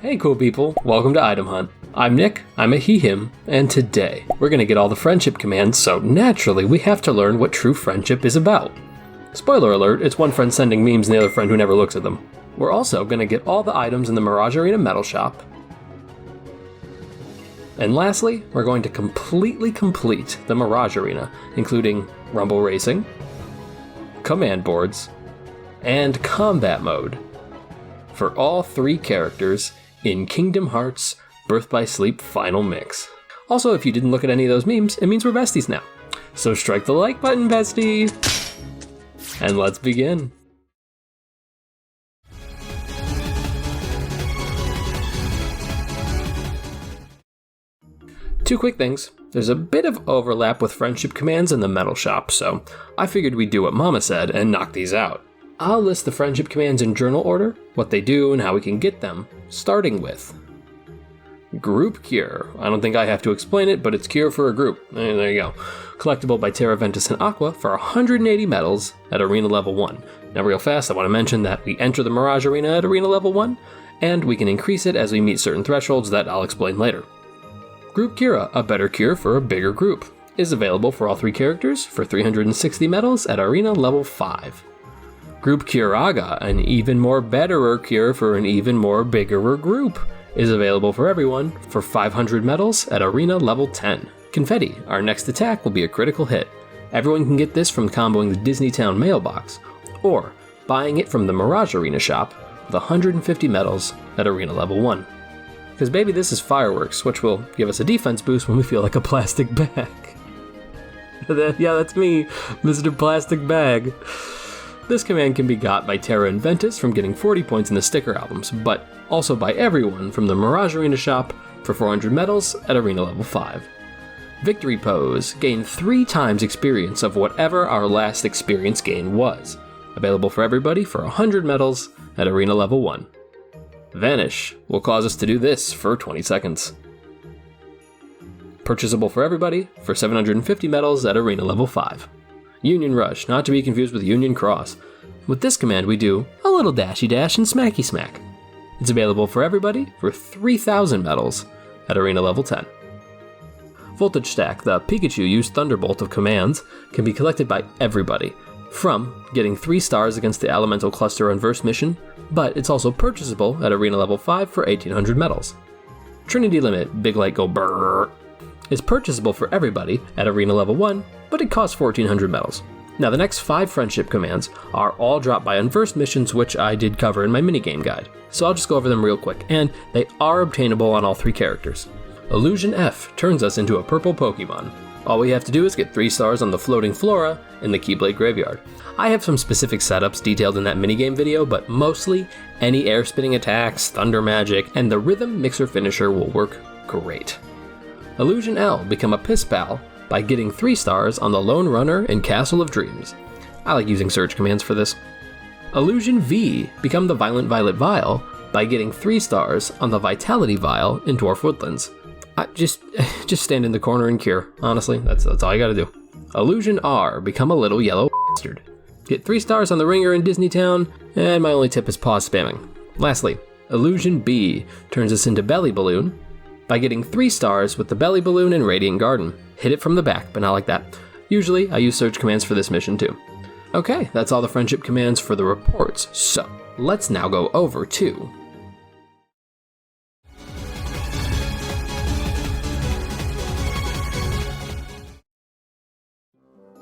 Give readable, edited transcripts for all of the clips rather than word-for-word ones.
Hey cool people, welcome to Item Hunt. I'm Nick, I'm a he/him, and today we're gonna get all the friendship commands, so naturally we have to learn what true friendship is about. Spoiler alert, it's one friend sending memes and the other friend who never looks at them. We're also gonna get all the items in the Mirage Arena metal shop. And lastly, we're going to completely complete the Mirage Arena, including Rumble Racing, command boards, and combat mode for all three characters in Kingdom Hearts Birth by Sleep Final Mix. Also, if you didn't look at any of those memes, it means we're besties now. So strike the like button, bestie! And let's begin. Two quick things. There's a bit of overlap with friendship commands in the metal shop, so I figured we'd do what Mama said and knock these out. I'll list the friendship commands in journal order, what they do and how we can get them, starting with Group Cure. I don't think I have to explain it, but it's cure for a group. There you go. Collectible by Terra, Ventus, and Aqua for 180 medals at Arena Level 1. Now real fast, I want to mention that we enter the Mirage Arena at Arena Level 1, and we can increase it as we meet certain thresholds that I'll explain later. Group Cura, a better cure for a bigger group, is available for all three characters for 360 medals at Arena Level 5. Group Curaga, an even more betterer cure for an even more biggerer group, is available for everyone for 500 medals at Arena Level 10. Confetti, our next attack will be a critical hit. Everyone can get this from comboing the Disney Town mailbox, or buying it from the Mirage Arena shop with 150 medals at Arena Level 1. Because baby, this is fireworks, which will give us a defense boost when we feel like a plastic bag. Yeah, that's me, Mr. Plastic Bag. This command can be got by Terra and Ventus from getting 40 points in the sticker albums, but also by everyone from the Mirage Arena shop for 400 medals at Arena Level 5. Victory Pose, gain 3 times experience of whatever our last experience gain was. Available for everybody for 100 medals at Arena Level 1. Vanish will cause us to do this for 20 seconds. Purchasable for everybody for 750 medals at Arena Level 5. Union Rush, not to be confused with Union Cross. With this command we do a little dashy dash and smacky smack. It's available for everybody for 3,000 medals at Arena Level 10. Voltage Stack, the Pikachu used Thunderbolt of commands, can be collected by everybody, from getting 3 stars against the Elemental Cluster Unversed mission, but it's also purchasable at Arena Level 5 for 1,800 medals. Trinity Limit, Big Light Go Brrrr, is purchasable for everybody at Arena Level 1, but it costs 1,400 medals. Now the next 5 friendship commands are all dropped by Unversed missions, which I did cover in my minigame guide, so I'll just go over them real quick, and they are obtainable on all 3 characters. Illusion F turns us into a purple Pokemon. All we have to do is get 3 stars on the Floating Flora in the Keyblade Graveyard. I have some specific setups detailed in that minigame video, but mostly any air spinning attacks, thunder magic, and the rhythm mixer finisher will work great. Illusion L, become a Piss Pal by getting 3 stars on the Lone Runner in Castle of Dreams. I like using search commands for this. Illusion V, become the Violent Violet Vial by getting 3 stars on the Vitality Vial in Dwarf Woodlands. Just stand in the corner and cure. Honestly, that's all you gotta do. Illusion R, become a little yellow bastard. Get 3 stars on the Ringer in Disney Town, and my only tip is pause spamming. Lastly, Illusion B turns us into Belly Balloon by getting 3 stars with the Belly Balloon in Radiant Garden. Hit it from the back, but not like that. Usually, I use search commands for this mission too. Okay, that's all the friendship commands for the reports, so let's now go over to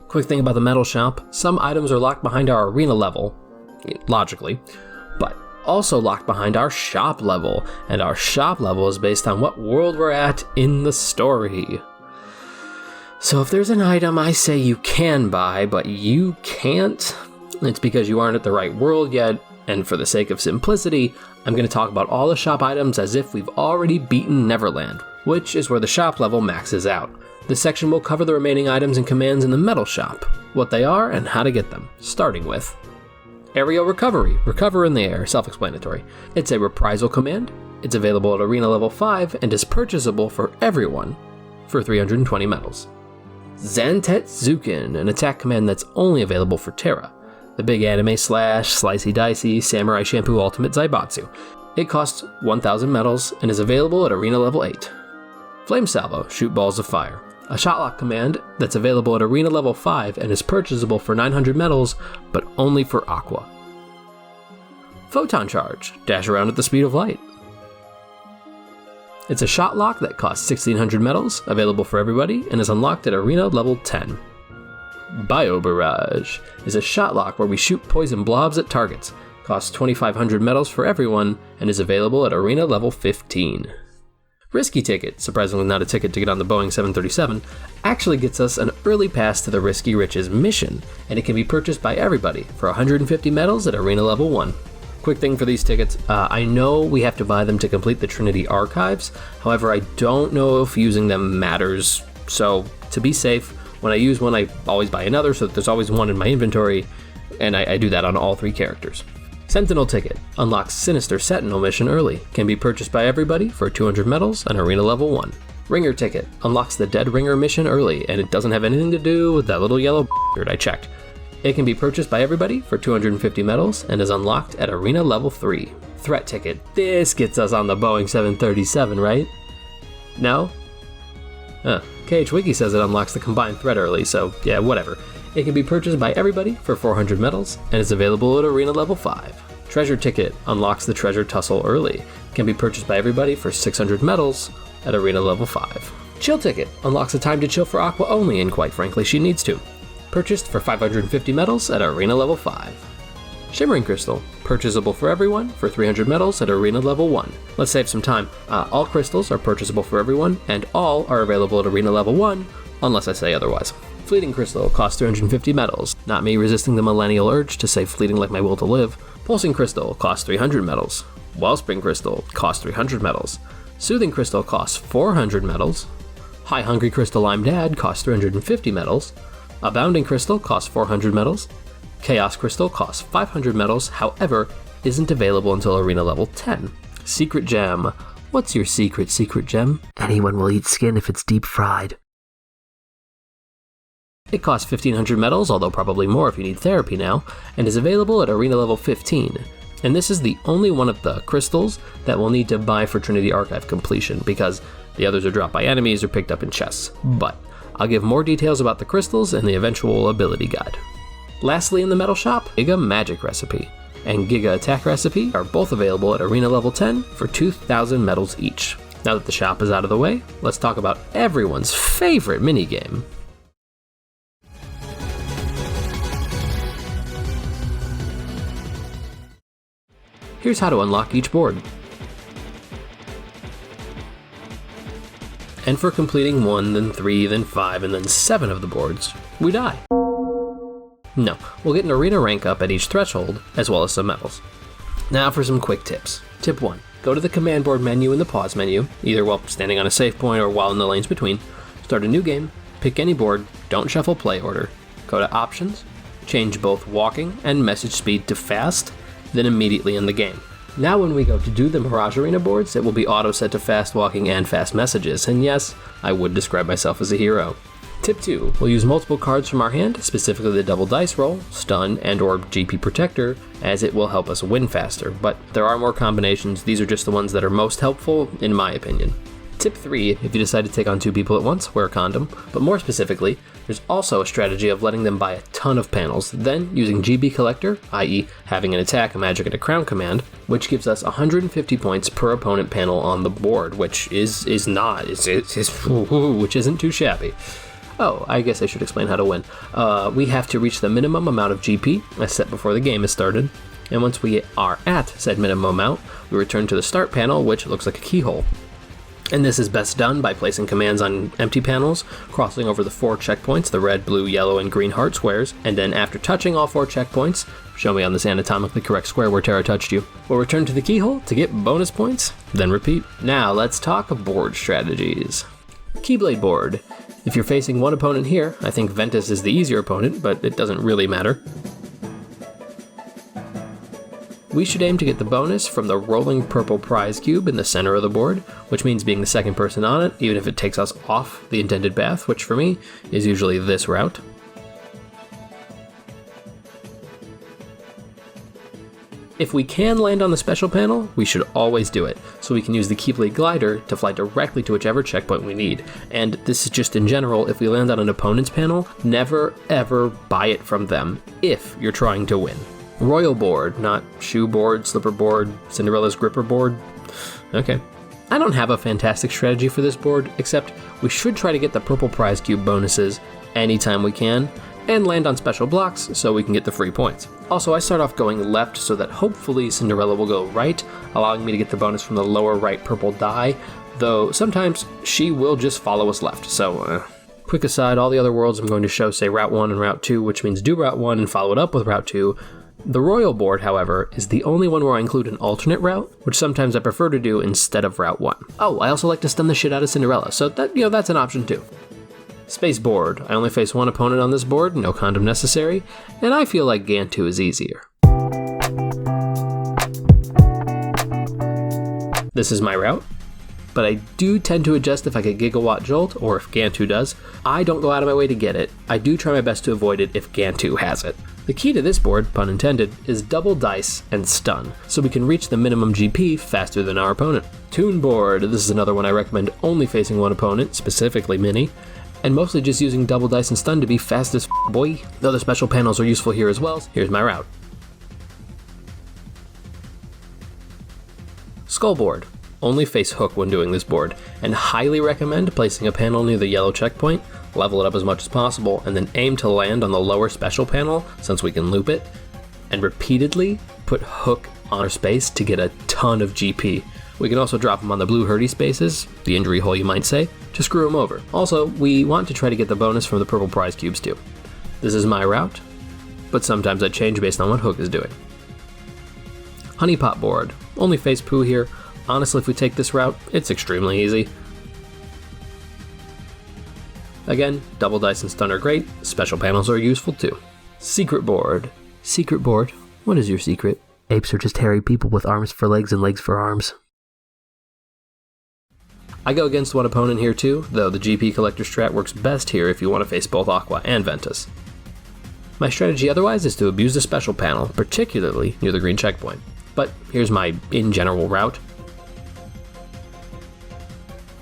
quick thing about the metal shop, some items are locked behind our arena level, logically, but also locked behind our shop level, and our shop level is based on what world we're at in the story. So if there's an item I say you can buy, but you can't, it's because you aren't at the right world yet, and for the sake of simplicity, I'm going to talk about all the shop items as if we've already beaten Neverland, which is where the shop level maxes out. This section will cover the remaining items and commands in the metal shop, what they are and how to get them, starting with Aerial Recovery, recover in the air, self-explanatory. It's a reprisal command, it's available at Arena Level 5, and is purchasable for everyone for 320 medals. Zantetsuken, an attack command that's only available for Terra. The big anime slash, slicey dicey, samurai shampoo ultimate Zaibatsu. It costs 1,000 medals and is available at Arena level 8. Flame Salvo, shoot balls of fire. A shotlock command that's available at Arena level 5 and is purchasable for 900 medals, but only for Aqua. Photon Charge, dash around at the speed of light. It's a shotlock that costs 1,600 medals, available for everybody, and is unlocked at Arena level 10. Bio Barrage is a shotlock where we shoot poison blobs at targets, costs 2,500 medals for everyone, and is available at Arena level 15. Risky Ticket, surprisingly not a ticket to get on the Boeing 737, actually gets us an early pass to the Risky Riches mission, and it can be purchased by everybody for 150 medals at Arena level 1. Quick thing for these tickets, I know we have to buy them to complete the Trinity Archives, however I don't know if using them matters, so to be safe, when I use one I always buy another so that there's always one in my inventory, and I do that on all 3 characters. Sentinel Ticket unlocks Sinister Sentinel mission early, can be purchased by everybody for 200 medals and Arena level 1. Ringer Ticket unlocks the Dead Ringer mission early, and it doesn't have anything to do with that little yellow I checked. It can be purchased by everybody for 250 medals and is unlocked at Arena level 3. Threat Ticket, this gets us on the Boeing 737, right? No? KHWiki says it unlocks the Combined Threat early, so yeah, whatever. It can be purchased by everybody for 400 medals and is available at Arena level 5. Treasure Ticket unlocks the Treasure Tussle early, can be purchased by everybody for 600 medals at Arena level 5. Chill Ticket unlocks a time to chill for Aqua only, and quite frankly she needs to. Purchased for 550 medals at Arena level 5. Shimmering Crystal, purchasable for everyone for 300 medals at Arena level 1. Let's save some time. All crystals are purchasable for everyone, and all are available at Arena level 1, unless I say otherwise. Fleeting Crystal costs 350 medals, not me resisting the millennial urge to say fleeting like my will to live. Pulsing Crystal costs 300 medals. Wellspring Crystal costs 300 medals. Soothing Crystal costs 400 medals. High Hungry Crystal I'm Dad costs 350 medals. Abounding Crystal costs 400 medals. Chaos Crystal costs 500 medals, however, isn't available until Arena level 10. Secret Gem. What's your secret gem? Anyone will eat skin if it's deep fried. It costs 1,500 medals, although probably more if you need therapy now, and is available at Arena level 15. And this is the only one of the crystals that we'll need to buy for Trinity Archive completion, because the others are dropped by enemies or picked up in chests. But I'll give more details about the crystals in the eventual ability guide. Lastly in the metal shop, Giga Magic Recipe and Giga Attack Recipe are both available at Arena level 10 for 2,000 medals each. Now that the shop is out of the way, let's talk about everyone's favorite minigame. Here's how to unlock each board. And for completing 1, then 3, then 5, and then 7 of the boards, we die. No, we'll get an arena rank up at each threshold, as well as some medals. Now for some quick tips. Tip 1. Go to the command board menu in the pause menu, either while standing on a save point or while in the lanes between. Start a new game, pick any board, don't shuffle play order. Go to options, change both walking and message speed to fast, then immediately in the game. Now when we go to do the Mirage Arena boards, it will be auto set to fast walking and fast messages, and yes, I would describe myself as a hero. Tip 2. We'll use multiple cards from our hand, specifically the double dice roll, stun, and or GP protector, as it will help us win faster, but there are more combinations. These are just the ones that are most helpful, in my opinion. Tip 3. If you decide to take on 2 people at once, wear a condom, but more specifically, there's also a strategy of letting them buy a ton of panels, then using GB Collector, i.e. having an attack, a magic, and a crown command, which gives us 150 points per opponent panel on the board, which which isn't too shabby. Oh, I guess I should explain how to win. We have to reach the minimum amount of GP as set before the game is started, and once we are at said minimum amount, we return to the start panel, which looks like a keyhole. And this is best done by placing commands on empty panels, crossing over the 4 checkpoints, the red, blue, yellow, and green heart squares, and then after touching all 4 checkpoints, show me on this anatomically correct square where Terra touched you. We'll return to the keyhole to get bonus points, then repeat. Now let's talk board strategies. Keyblade board. If you're facing one opponent here, I think Ventus is the easier opponent, but it doesn't really matter. We should aim to get the bonus from the rolling purple prize cube in the center of the board, which means being the second person on it, even if it takes us off the intended path, which for me is usually this route. If we can land on the special panel, we should always do it, so we can use the Keyblade glider to fly directly to whichever checkpoint we need. And this is just in general, if we land on an opponent's panel, never ever buy it from them if you're trying to win. Royal board, not shoe board, slipper board, Cinderella's gripper board. Okay. I don't have a fantastic strategy for this board, except we should try to get the purple prize cube bonuses anytime we can, and land on special blocks so we can get the free points. Also, I start off going left so that hopefully Cinderella will go right, allowing me to get the bonus from the lower right purple die, though sometimes she will just follow us left, so quick aside, all the other worlds I'm going to show say Route 1 and Route 2, which means do Route 1 and follow it up with Route 2. The Royal board, however, is the only one where I include an alternate route, which sometimes I prefer to do instead of Route 1. Oh, I also like to stun the shit out of Cinderella, so that, that's an option too. Space board. I only face one opponent on this board, no condom necessary, and I feel like Gantu is easier. This is my route, but I do tend to adjust if I get Gigawatt Jolt, or if Gantu does. I don't go out of my way to get it. I do try my best to avoid it if Gantu has it. The key to this board, pun intended, is double dice and stun, so we can reach the minimum GP faster than our opponent. Toon board. This is another one I recommend only facing one opponent, specifically Minnie, and mostly just using double dice and stun to be fast as boy. The other special panels are useful here as well. Here's my route. Skull board. Only face Hook when doing this board, and highly recommend placing a panel near the yellow checkpoint, level it up as much as possible, and then aim to land on the lower special panel, since we can loop it, and repeatedly put Hook on our space to get a ton of GP. We can also drop him on the blue hurdy spaces, the injury hole you might say, to screw him over. Also, we want to try to get the bonus from the purple prize cubes too. This is my route, but sometimes I change based on what Hook is doing. Honey pot board. Only face Pooh here. Honestly, if we take this route, it's extremely easy. Again, double dice and stun are great. Special panels are useful too. Secret board. Secret board? What is your secret? Apes are just hairy people with arms for legs and legs for arms. I go against one opponent here too, though the GP collector strat works best here if you want to face both Aqua and Ventus. My strategy otherwise is to abuse the special panel, particularly near the green checkpoint. But here's my in general route.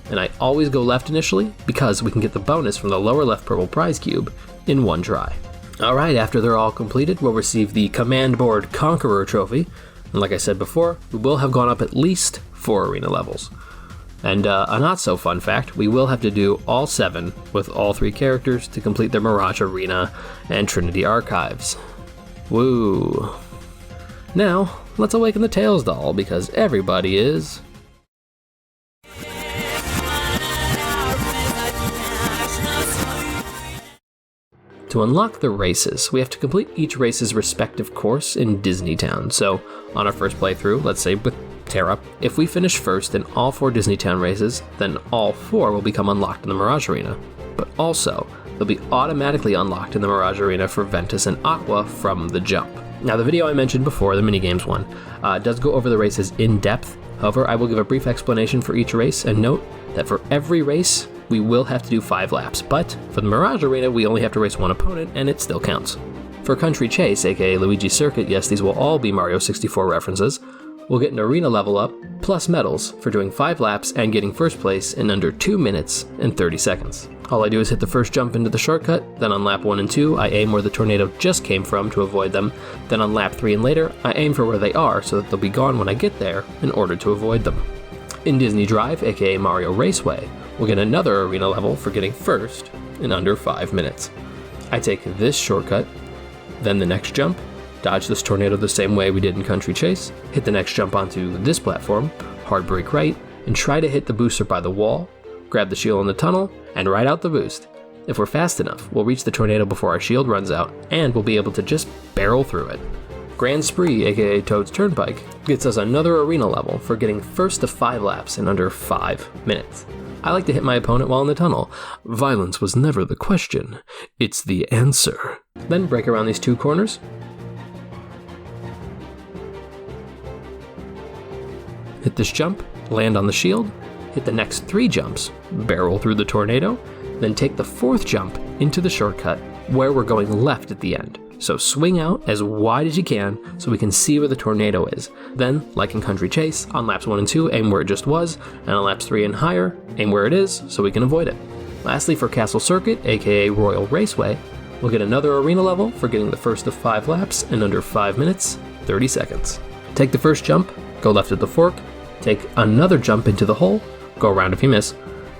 And I always go left initially because we can get the bonus from the lower left purple prize cube in one try. Alright, after they're all completed, we'll receive the Command Board Conqueror trophy, and like I said before, we will have gone up at least 4 arena levels. And a not so fun fact, we will have to do all 7 with all 3 characters to complete the Mirage Arena and Trinity Archives. Woo! Now, let's awaken the Tails doll, because everybody is... To unlock the races, we have to complete each race's respective course in Disney Town. So, on our first playthrough, let's say with Terra, if we finish first in all 4 Disney Town races, then all 4 will become unlocked in the Mirage Arena. But also, they'll be automatically unlocked in the Mirage Arena for Ventus and Aqua from the jump. Now, the video I mentioned before, the minigames one, does go over the races in depth. However, I will give a brief explanation for each race, and note that for every race, we will have to do 5 laps, but for the Mirage Arena, we only have to race one opponent, and it still counts. For Country Chase, aka Luigi's Circuit, yes, these will all be Mario 64 references, we'll get an arena level up, plus medals, for doing 5 laps and getting first place in under 2 minutes and 30 seconds. All I do is hit the first jump into the shortcut, then on lap 1 and 2, I aim where the tornado just came from to avoid them, then on lap 3 and later, I aim for where they are so that they'll be gone when I get there in order to avoid them. In Disney Drive, aka Mario Raceway, we'll get another arena level for getting first in under 5 minutes. I take this shortcut, then the next jump, dodge this tornado the same way we did in Country Chase, hit the next jump onto this platform, hard brake right, and try to hit the booster by the wall, grab the shield in the tunnel, and ride out the boost. If we're fast enough, we'll reach the tornado before our shield runs out, and we'll be able to just barrel through it. Grand Spree, aka Toad's Turnpike, gets us another arena level for getting first to 5 laps in under 5 minutes. I like to hit my opponent while in the tunnel. Violence was never the question, it's the answer. Then break around these 2 corners. Hit this jump, land on the shield, hit the next 3 jumps, barrel through the tornado, then take the 4th jump into the shortcut where we're going left at the end. So swing out as wide as you can so we can see where the tornado is. Then, like in Country Chase, on laps 1 and 2, aim where it just was, and on laps 3 and higher, aim where it is so we can avoid it. Lastly, for Castle Circuit, aka Royal Raceway, we'll get another arena level for getting the first of 5 laps in under 5 minutes, 30 seconds. Take the first jump, go left at the fork, take another jump into the hole, go around if you miss.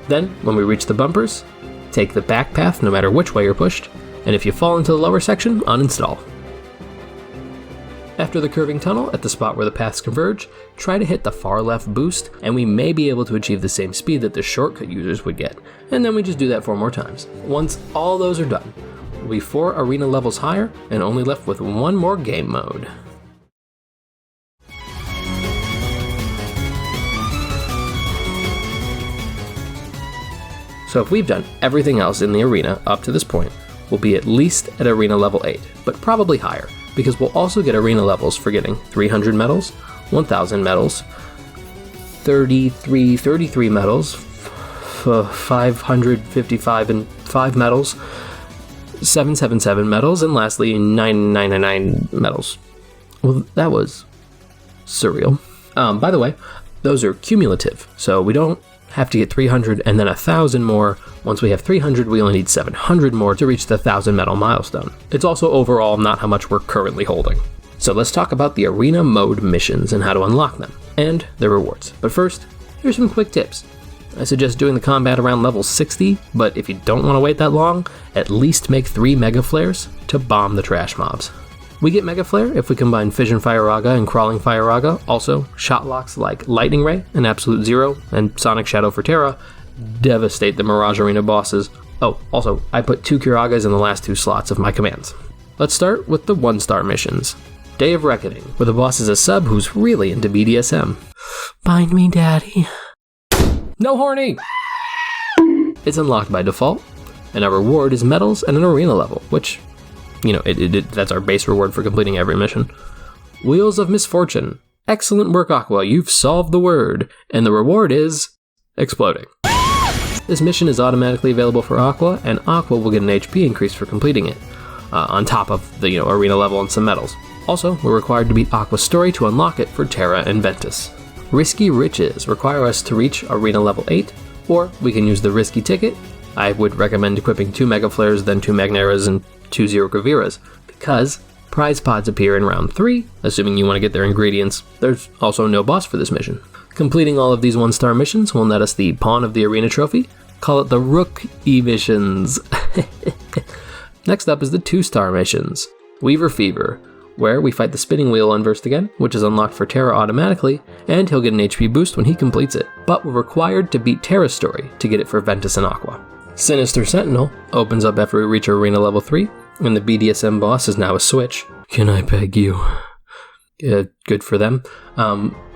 Then, when we reach the bumpers, take the back path no matter which way you're pushed, and if you fall into the lower section, uninstall. After the curving tunnel, at the spot where the paths converge, try to hit the far left boost, and we may be able to achieve the same speed that the shortcut users would get, and then we just do that 4 more times. Once all those are done, we'll be 4 arena levels higher, and only left with 1 more game mode. So if we've done everything else in the arena up to this point, we'll be at least at arena level 8, but probably higher, because we'll also get arena levels for getting 300 medals, 1000 medals, 33 medals, 555 and 5 medals, 777 medals, and lastly 999 medals. Well, that was surreal. By the way, those are cumulative, so we don't have to get 300 and then 1,000 more. Once we have 300, we only need 700 more to reach the 1,000 medal milestone. It's also overall not how much we're currently holding. So let's talk about the arena mode missions and how to unlock them, and their rewards. But first, here's some quick tips. I suggest doing the combat around level 60, but if you don't want to wait that long, at least make 3 Mega Flares to bomb the trash mobs. We get Mega Flare if we combine Fission Fire-Aga and Crawling Fire-Aga. Also, shot locks like Lightning Ray and Absolute Zero and Sonic Shadow for Terra devastate the Mirage Arena bosses. Oh, also, I put 2 Kiragas in the last 2 slots of my commands. Let's start with the 1-star missions. Day of Reckoning, where the boss is a sub who's really into BDSM. Bind me, daddy. No horny! It's unlocked by default, and our reward is medals and an arena level, which, you know, that's our base reward for completing every mission. Wheels of Misfortune. Excellent work, Aqua. You've solved the word. And the reward is exploding. This mission is automatically available for Aqua, and Aqua will get an HP increase for completing it, on top of the arena level and some medals. Also, we're required to beat Aqua's story to unlock it for Terra and Ventus. Risky Riches require us to reach arena level 8, or we can use the Risky Ticket. I would recommend equipping 2 Mega Flares, then 2 Magneras, and 2 Zero Graviras, because prize pods appear in round 3, assuming you want to get their ingredients. There's also no boss for this mission. Completing all of these 1-star missions will net us the Pawn of the Arena trophy. Call it the Rook-y missions. Next up is the 2-star missions. Weaver Fever, where we fight the spinning wheel unversed again, which is unlocked for Terra automatically, and he'll get an HP boost when he completes it. But we're required to beat Terra's story to get it for Ventus and Aqua. Sinister Sentinel opens up after we reach arena level 3, and the BDSM boss is now a switch. Can I beg you? Good for them.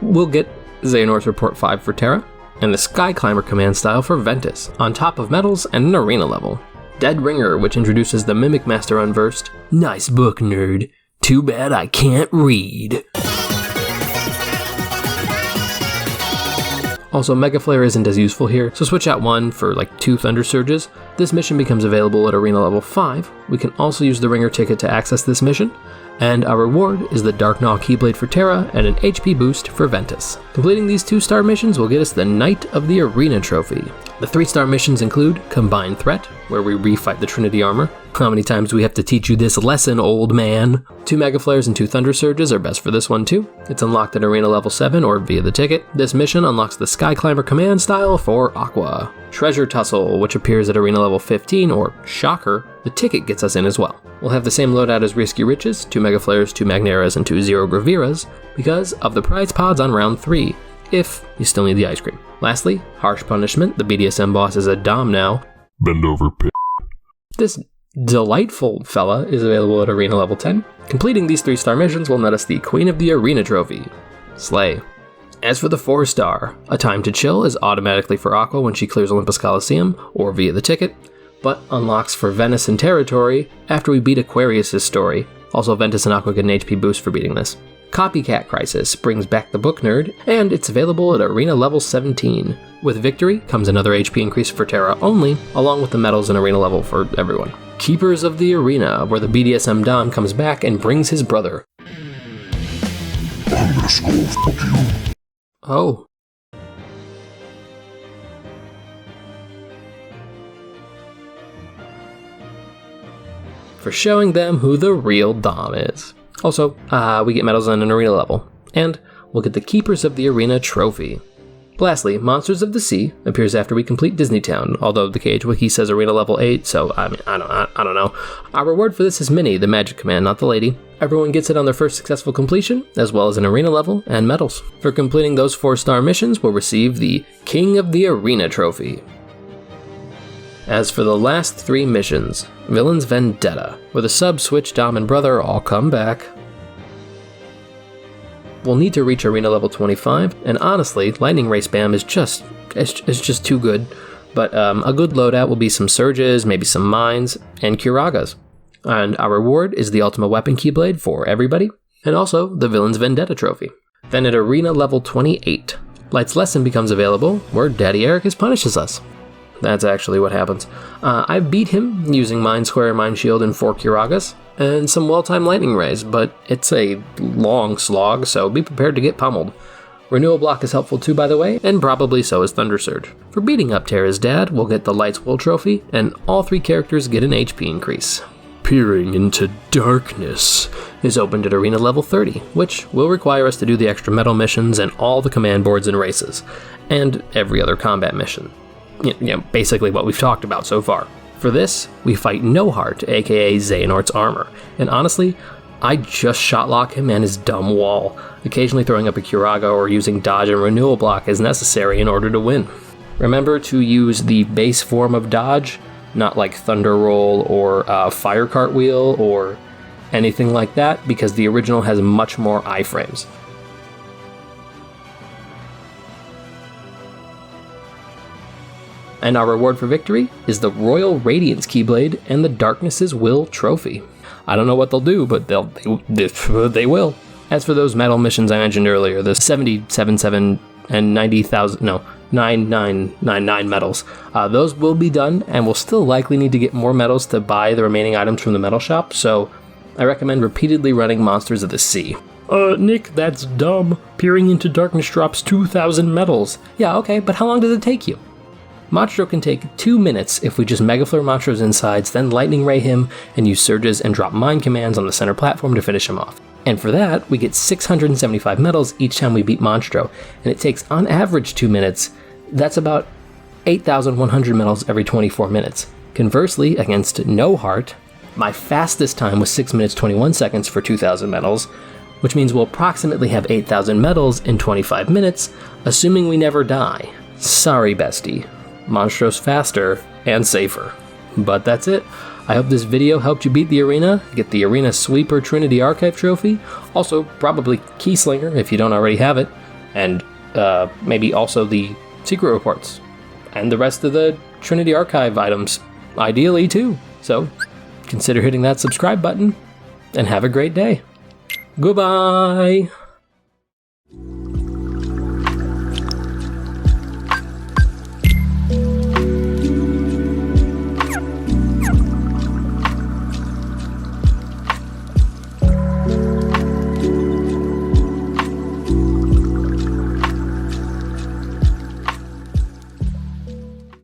We'll get Xehanort's Report 5 for Terra, and the Sky Climber command style for Ventus, on top of medals and an arena level. Dead Ringer, which introduces the Mimic Master unversed. Nice book, nerd. Too bad I can't read. Also, Mega Flare isn't as useful here, so switch out 1 for like 2 Thunder Surges. This mission becomes available at arena level 5. We can also use the Ringer ticket to access this mission, and our reward is the Dark Gnaw Keyblade for Terra and an HP boost for Ventus. Completing these 2-star missions will get us the Knight of the Arena trophy. The 3-star missions include Combined Threat, where we refight the Trinity armor. How many times do we have to teach you this lesson, old man? 2 Mega Flares and 2 Thunder Surges are best for this one too. It's unlocked at arena level 7 or via the ticket. This mission unlocks the Sky Climber command style for Aqua. Treasure Tussle, which appears at arena level 15, or shocker, the ticket gets us in as well. We'll have the same loadout as Risky Riches, 2 Mega Flares, 2 Magneras, and 2 Zero Graviras, because of the prize pods on round 3, if you still need the ice cream. Lastly, Harsh Punishment, the BDSM boss is a Dom now. Bend over, p***. This delightful fella is available at arena level 10. Completing these 3-star missions will net us the Queen of the Arena trophy. Slay. As for the 4-star, A Time to Chill is automatically for Aqua when she clears Olympus Coliseum, or via the ticket, but unlocks for Venus and Territory after we beat Aquarius' story. Also, Ventus and Aqua get an HP boost for beating this. Copycat Crisis brings back the book nerd, and it's available at arena level 17. With victory comes another HP increase for Terra only, along with the medals and arena level for everyone. Keepers of the Arena, where the BDSM Don comes back and brings his brother. Oh. For showing them who the real Dom is. Also, we get medals on an arena level, and we'll get the Keepers of the Arena trophy. Lastly, Monsters of the Sea appears after we complete Disneytown, although the Cage Wiki says arena level 8, so I don't know. Our reward for this is Minnie, the magic command, not the lady. Everyone gets it on their first successful completion, as well as an arena level and medals. For completing those 4-star missions, we'll receive the King of the Arena trophy. As for the last 3 missions, Villain's Vendetta, where the sub, Switch, Dom, and Brother all come back. We'll need to reach arena level 25, and honestly, Lightning Ray spam is just too good. But a good loadout will be some Surges, maybe some Mines, and Kuragas. And our reward is the Ultimate Weapon Keyblade for everybody, and also the Villain's Vendetta trophy. Then at arena level 28, Light's Lesson becomes available, where Daddy Ericus punishes us. That's actually what happens. I beat him using Mind Square, Mind Shield, and 4 Kuragas, and some well-timed Lightning Rays, but it's a long slog, so be prepared to get pummeled. Renewal Block is helpful too, by the way, and probably so is Thunder Surge. For beating up Terra's dad, we'll get the Light's Will trophy, and all 3 characters get an HP increase. Peering into Darkness is opened at arena level 30, which will require us to do the extra medal missions and all the command boards and races, and every other combat mission. Basically what we've talked about so far. For this, we fight No Heart, aka Xehanort's armor, and honestly, I just shotlock him and his dumb wall, occasionally throwing up a Kuraga or using dodge and renewal block as necessary in order to win. Remember to use the base form of dodge, not like Thunder Roll or Fire Cartwheel or anything like that, because the original has much more iframes. And our reward for victory is the Royal Radiance Keyblade and the Darkness's Will trophy. I don't know what they'll do, but they will. As for those medal missions I mentioned earlier, the 77 and 9999 medals, those will be done, and we'll still likely need to get more medals to buy the remaining items from the medal shop, so I recommend repeatedly running Monsters of the Sea. Nick, that's dumb. Peering into Darkness drops 2,000 medals. Yeah, okay, but how long does it take you? Monstro can take 2 minutes if we just Mega Flare Monstro's insides, then Lightning Ray him, and use Surges and drop Mind Commands on the center platform to finish him off. And for that, we get 675 medals each time we beat Monstro, and it takes on average 2 minutes. That's about 8,100 medals every 24 minutes. Conversely, against No Heart, my fastest time was 6 minutes 21 seconds for 2,000 medals, which means we'll approximately have 8,000 medals in 25 minutes, assuming we never die. Sorry, bestie. Monstro's faster and safer. But that's it. I hope this video helped you beat the arena, get the Arena Sweeper Trinity Archive trophy, also probably Keyslinger if you don't already have it, and maybe also the secret reports, and the rest of the Trinity Archive items, ideally too. So consider hitting that subscribe button, and have a great day. Goodbye!